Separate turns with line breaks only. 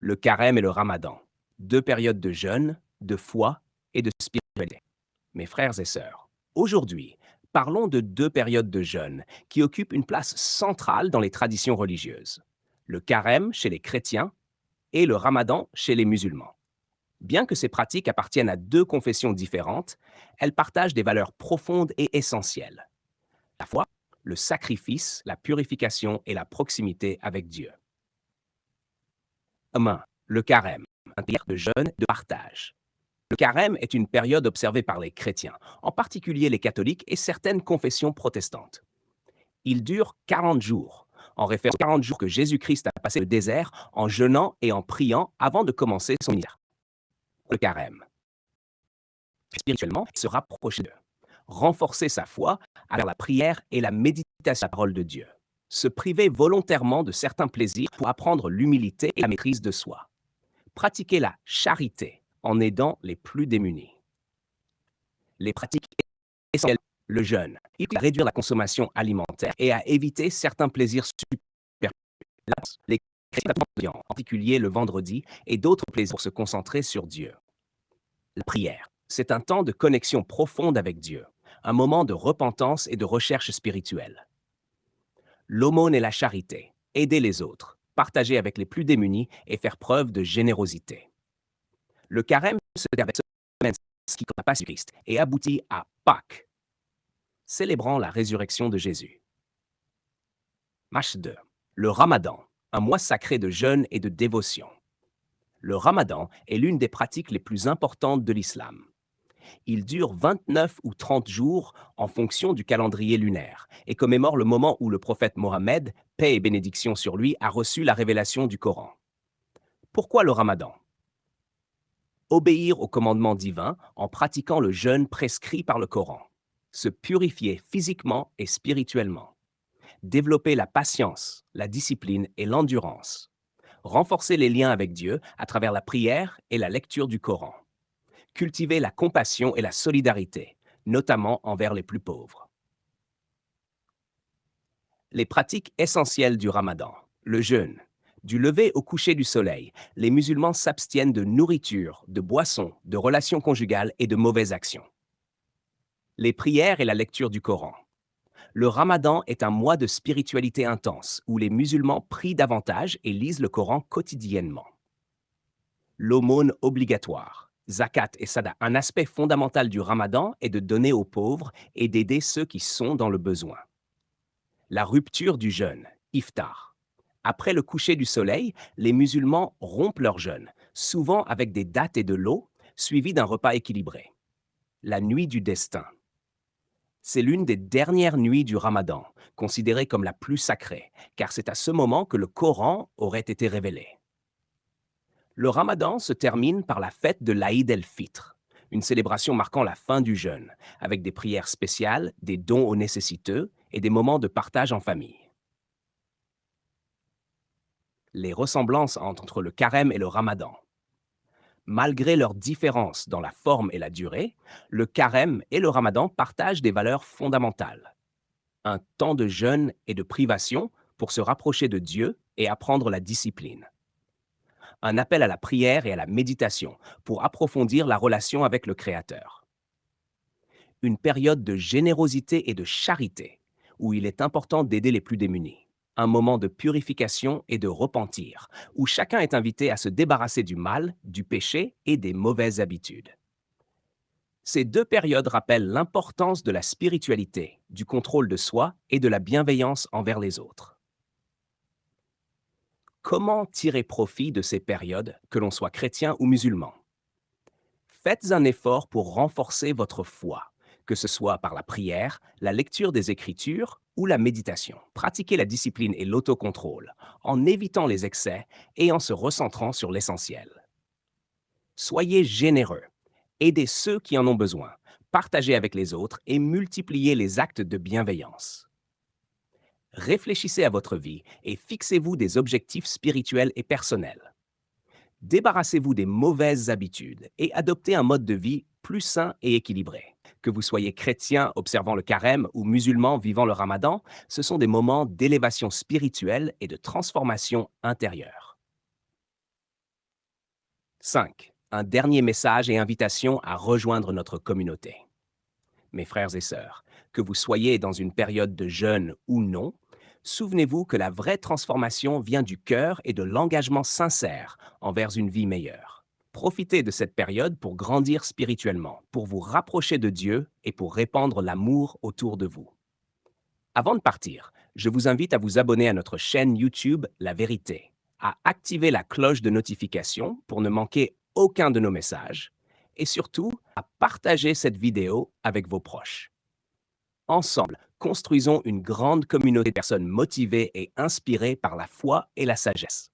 le carême et le ramadan, deux périodes de jeûne, de foi et de spiritualité. Mes frères et sœurs, aujourd'hui, parlons de deux périodes de jeûne qui occupent une place centrale dans les traditions religieuses. Le carême chez les chrétiens et le ramadan chez les musulmans. Bien que ces pratiques appartiennent à deux confessions différentes, elles partagent des valeurs profondes et essentielles. La foi, le sacrifice, la purification et la proximité avec Dieu. 1. Le carême, un période de jeûne et de partage. Le carême est une période observée par les chrétiens, en particulier les catholiques et certaines confessions protestantes. Il dure 40 jours, en référence aux 40 jours que Jésus-Christ a passé le désert en jeûnant et en priant avant de commencer son ministère. Le carême. Spirituellement, se rapprocher d'eux. Renforcer sa foi à travers la prière et la méditation de la parole de Dieu. Se priver volontairement de certains plaisirs pour apprendre l'humilité et la maîtrise de soi. Pratiquer la charité en aidant les plus démunis. Les pratiques essentielles, le jeûne, il faut réduire la consommation alimentaire et à éviter certains plaisirs superflus. Les chrétiens, en particulier le vendredi, et d'autres plaisirs pour se concentrer sur Dieu. La prière, c'est un temps de connexion profonde avec Dieu, un moment de repentance et de recherche spirituelle. L'aumône et la charité, aider les autres, partager avec les plus démunis et faire preuve de générosité. Le carême se termine avec semaine qui n'a pas su Christ et aboutit à Pâques, célébrant la résurrection de Jésus. Marche 2. Le Ramadan, un mois sacré de jeûne et de dévotion. Le Ramadan est l'une des pratiques les plus importantes de l'islam. Il dure 29 ou 30 jours en fonction du calendrier lunaire et commémore le moment où le prophète Mohammed, paix et bénédiction sur lui, a reçu la révélation du Coran. Pourquoi le Ramadan? Obéir aux commandements divins en pratiquant le jeûne prescrit par le Coran. Se purifier physiquement et spirituellement. Développer la patience, la discipline et l'endurance. Renforcer les liens avec Dieu à travers la prière et la lecture du Coran. Cultiver la compassion et la solidarité, notamment envers les plus pauvres. Les pratiques essentielles du Ramadan. Le jeûne. Du lever au coucher du soleil, les musulmans s'abstiennent de nourriture, de boissons, de relations conjugales et de mauvaises actions. Les prières et la lecture du Coran. Le Ramadan est un mois de spiritualité intense où les musulmans prient davantage et lisent le Coran quotidiennement. L'aumône obligatoire. Zakat et Sada. Un aspect fondamental du Ramadan est de donner aux pauvres et d'aider ceux qui sont dans le besoin. La rupture du jeûne. Iftar. Après le coucher du soleil, les musulmans rompent leur jeûne, souvent avec des dattes et de l'eau, suivi d'un repas équilibré. La nuit du destin. C'est l'une des dernières nuits du Ramadan, considérée comme la plus sacrée, car c'est à ce moment que le Coran aurait été révélé. Le Ramadan se termine par la fête de l'Aïd el-Fitr, une célébration marquant la fin du jeûne, avec des prières spéciales, des dons aux nécessiteux et des moments de partage en famille. Les ressemblances entre le carême et le Ramadan. Malgré leurs différences dans la forme et la durée, le carême et le Ramadan partagent des valeurs fondamentales. Un temps de jeûne et de privation pour se rapprocher de Dieu et apprendre la discipline. Un appel à la prière et à la méditation pour approfondir la relation avec le Créateur. Une période de générosité et de charité où il est important d'aider les plus démunis. Un moment de purification et de repentir où chacun est invité à se débarrasser du mal, du péché et des mauvaises habitudes. Ces deux périodes rappellent l'importance de la spiritualité, du contrôle de soi et de la bienveillance envers les autres. Comment tirer profit de ces périodes, que l'on soit chrétien ou musulman? Faites un effort pour renforcer votre foi, que ce soit par la prière, la lecture des Écritures ou la méditation. Pratiquez la discipline et l'autocontrôle, en évitant les excès et en se recentrant sur l'essentiel. Soyez généreux, aidez ceux qui en ont besoin, partagez avec les autres et multipliez les actes de bienveillance. Réfléchissez à votre vie et fixez-vous des objectifs spirituels et personnels. Débarrassez-vous des mauvaises habitudes et adoptez un mode de vie plus sain et équilibré. Que vous soyez chrétien observant le carême ou musulman vivant le ramadan, ce sont des moments d'élévation spirituelle et de transformation intérieure. 5. Un dernier message et invitation à rejoindre notre communauté. Mes frères et sœurs, que vous soyez dans une période de jeûne ou non, souvenez-vous que la vraie transformation vient du cœur et de l'engagement sincère envers une vie meilleure. Profitez de cette période pour grandir spirituellement, pour vous rapprocher de Dieu et pour répandre l'amour autour de vous. Avant de partir, je vous invite à vous abonner à notre chaîne YouTube La Vérité, à activer la cloche de notification pour ne manquer aucun de nos messages et surtout à partager cette vidéo avec vos proches. Ensemble, construisons une grande communauté de personnes motivées et inspirées par la foi et la sagesse.